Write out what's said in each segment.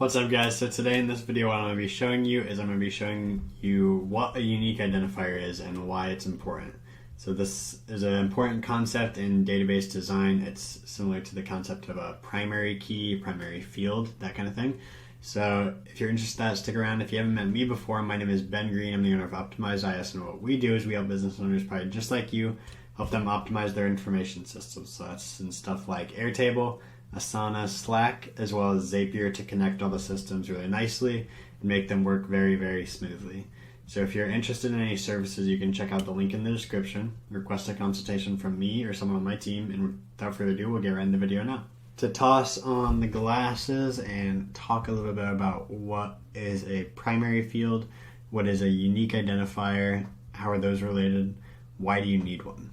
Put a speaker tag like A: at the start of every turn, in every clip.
A: What's up guys? So today in this video what I'm going to be showing you is I'm going to be showing you what a unique identifier is and why it's important. So this is an important concept in database design. It's similar to the concept of a primary key, primary field, that kind of thing. So if you're interested in that, stick around. If you haven't met me before, my name is Ben Green. I'm the owner of optimizeis, and what we do is we help business owners probably just like you, help them optimize their information systems. So that's in stuff like Airtable, Asana, Slack, as well as Zapier to connect all the systems really nicely and make them work very, very smoothly. So if you're interested in any services, you can check out the link in the description, request a consultation from me or someone on my team, and without further ado, we'll get right into the video now. To toss on the glasses and talk a little bit about what is a primary field, what is a unique identifier, how are those related, why do you need one?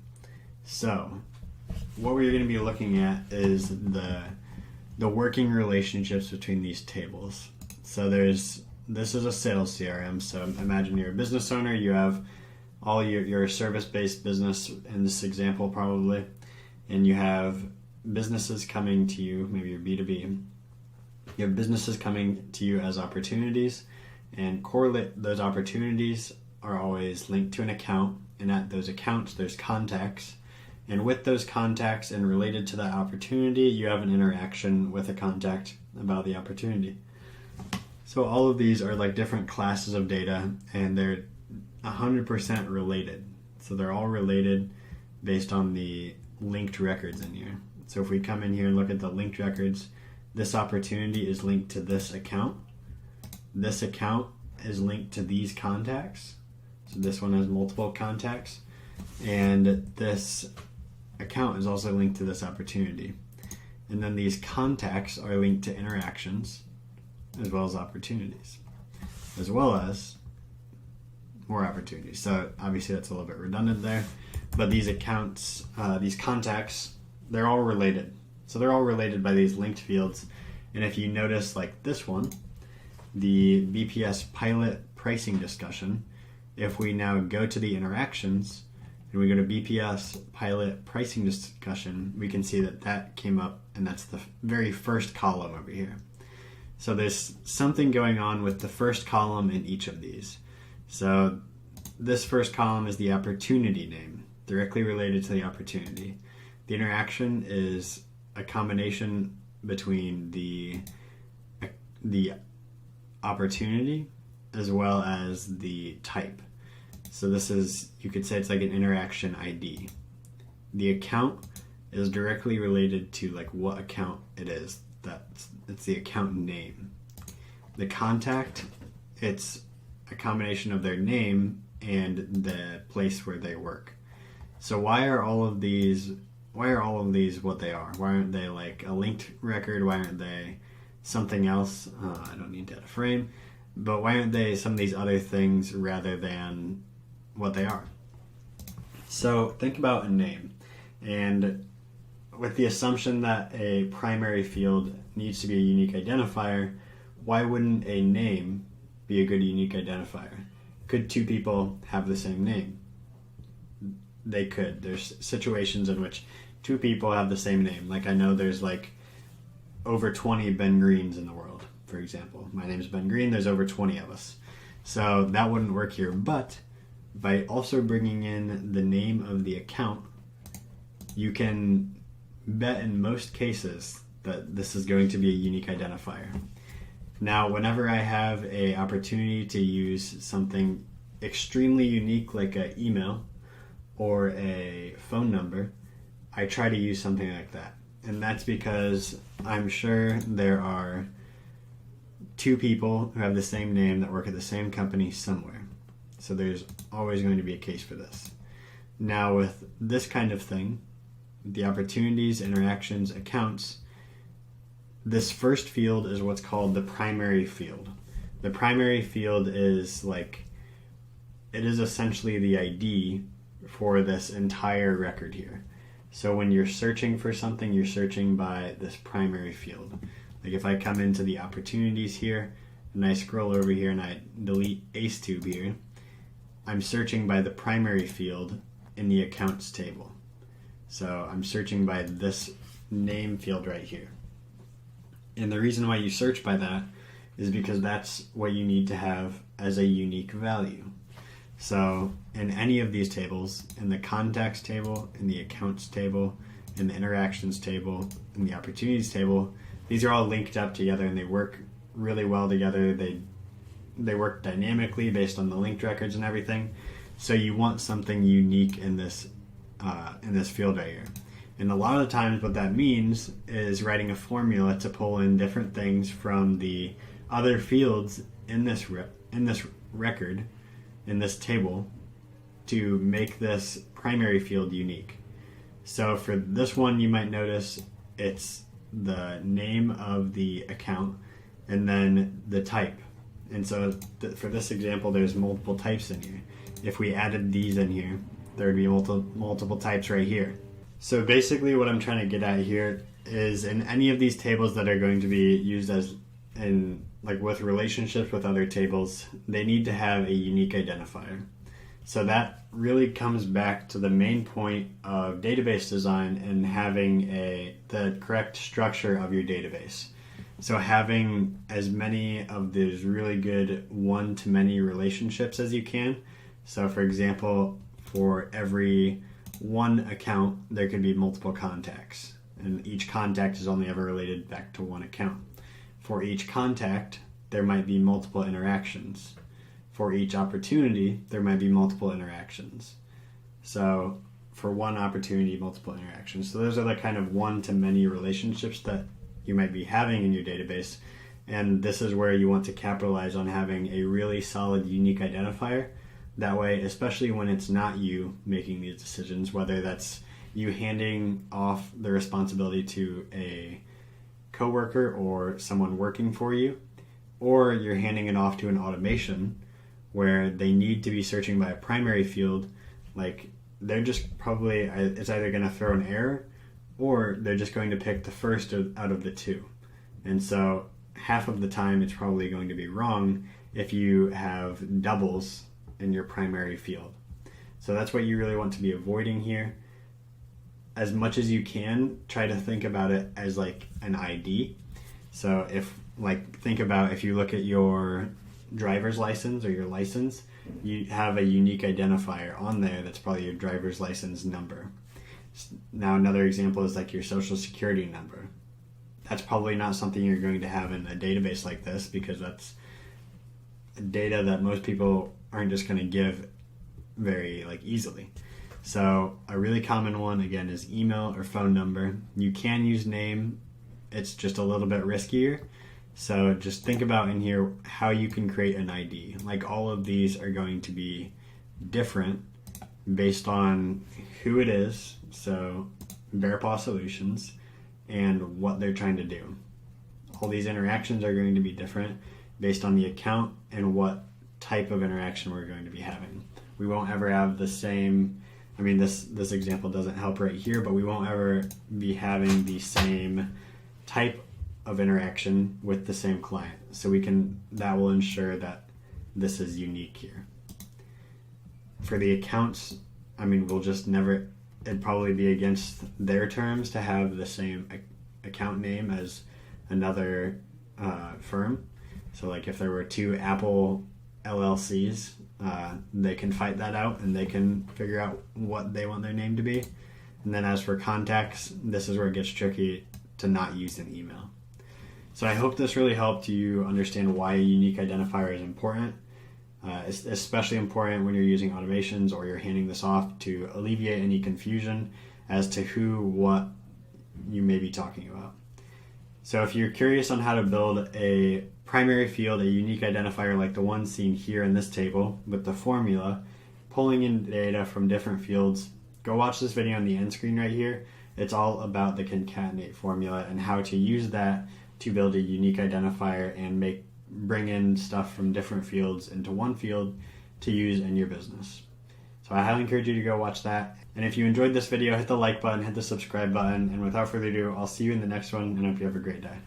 A: So what we're going to be looking at is the working relationships between these tables. So this is a sales CRM. So imagine you're a business owner, you have all your service-based business in this example probably, and you have businesses coming to you, maybe you're B2B. You have businesses coming to you as opportunities, and correlate those opportunities are always linked to an account, and at those accounts there's contacts. And with those contacts and related to that opportunity, you have an interaction with a contact about the opportunity. So all of these are like different classes of data, and they're 100% related. So they're all related based on the linked records in here. So if we come in here and look at the linked records, this opportunity is linked to this account. This account is linked to these contacts. So this one has multiple contacts. And this account is also linked to this opportunity. And then these contacts are linked to interactions as well as opportunities, as well as more opportunities. So obviously that's a little bit redundant there, but these accounts, these contacts, they're all related. So they're all related by these linked fields. And if you notice like this one, the BPS pilot pricing discussion, if we now go to the interactions, and we go to BPS pilot pricing discussion, we can see that that came up, and that's the very first column over here. So there's something going on with the first column in each of these. So this first column is the opportunity name, directly related to the opportunity. The interaction is a combination between the opportunity as well as the type. So this is, you could say it's like an interaction ID. The account is directly related to like what account it is. It's the account name. The contact, it's a combination of their name and the place where they work. So why are all of these what they are? Why aren't they like a linked record? Why aren't they something else? I don't need data frame, but why aren't they some of these other things rather than what they are? So think about a name, and with the assumption that a primary field needs to be a unique identifier, why wouldn't a name be a good unique identifier? Could two people have the same name? They could. There's situations in which two people have the same name. Like I know there's like over 20 Ben Greens in the world, for example. My name's Ben Green, there's over 20 of us. So that wouldn't work here, but by also bringing in the name of the account, you can bet in most cases that this is going to be a unique identifier. Now, whenever I have an opportunity to use something extremely unique like an email or a phone number, I try to use something like that. And that's because I'm sure there are two people who have the same name that work at the same company somewhere. So there's always going to be a case for this. Now with this kind of thing, the opportunities, interactions, accounts, this first field is what's called the primary field. The primary field is like, it is essentially the ID for this entire record here. So when you're searching for something, you're searching by this primary field. Like if I come into the opportunities here, and I scroll over here and I delete AceTube here, I'm searching by the primary field in the accounts table. So I'm searching by this name field right here. And the reason why you search by that is because that's what you need to have as a unique value. So in any of these tables, in the contacts table, in the accounts table, in the interactions table, in the opportunities table, these are all linked up together and they work really well together. They work dynamically based on the linked records and everything. So you want something unique in this field right here. And a lot of the times what that means is writing a formula to pull in different things from the other fields in this record, in this table, to make this primary field unique. So for this one, you might notice it's the name of the account and then the type. And so for this example, there's multiple types in here. If we added these in here, there would be multiple types right here. So basically what I'm trying to get at here is in any of these tables that are going to be used as with relationships with other tables, they need to have a unique identifier. So that really comes back to the main point of database design and having the correct structure of your database. So having as many of these really good one-to-many relationships as you can. So for example, for every one account, there could be multiple contacts, and each contact is only ever related back to one account. For each contact, there might be multiple interactions. For each opportunity, there might be multiple interactions. So for one opportunity, multiple interactions. So those are the kind of one-to-many relationships that you might be having in your database. And this is where you want to capitalize on having a really solid, unique identifier. That way, especially when it's not you making these decisions, whether that's you handing off the responsibility to a coworker or someone working for you, or you're handing it off to an automation where they need to be searching by a primary field, like they're just probably, it's either going to throw an error or they're just going to pick the first out of the two. And so half of the time it's probably going to be wrong if you have doubles in your primary field. So that's what you really want to be avoiding here. As much as you can, try to think about it as like an ID. So think about if you look at your driver's license or your license, you have a unique identifier on there that's probably your driver's license number. Now another example is like your social security number. That's probably not something you're going to have in a database like this because that's data that most people aren't just going to give very easily. So a really common one again is email or phone number. You can use name, it's just a little bit riskier. So just think about in here how you can create an ID. Like all of these are going to be different based on who it is, so Bearpaw Solutions, and what they're trying to do. All these interactions are going to be different based on the account and what type of interaction we're going to be having. We won't ever have the same, this example doesn't help right here, but we won't ever be having the same type of interaction with the same client. So that will ensure that this is unique here. For the accounts, we'll just never, it'd probably be against their terms to have the same account name as another firm. So if there were two Apple LLCs, they can fight that out and they can figure out what they want their name to be. And then as for contacts, this is where it gets tricky to not use an email. So I hope this really helped you understand why a unique identifier is important. It's especially important when you're using automations or you're handing this off to alleviate any confusion as to what you may be talking about. So if you're curious on how to build a primary field, a unique identifier like the one seen here in this table with the formula, pulling in data from different fields, go watch this video on the end screen right here. It's all about the concatenate formula and how to use that to build a unique identifier and bring in stuff from different fields into one field to use in your business. So I highly encourage you to go watch that. And if you enjoyed this video, hit the like button, hit the subscribe button, and without further ado, I'll see you in the next one, and I hope you have a great day.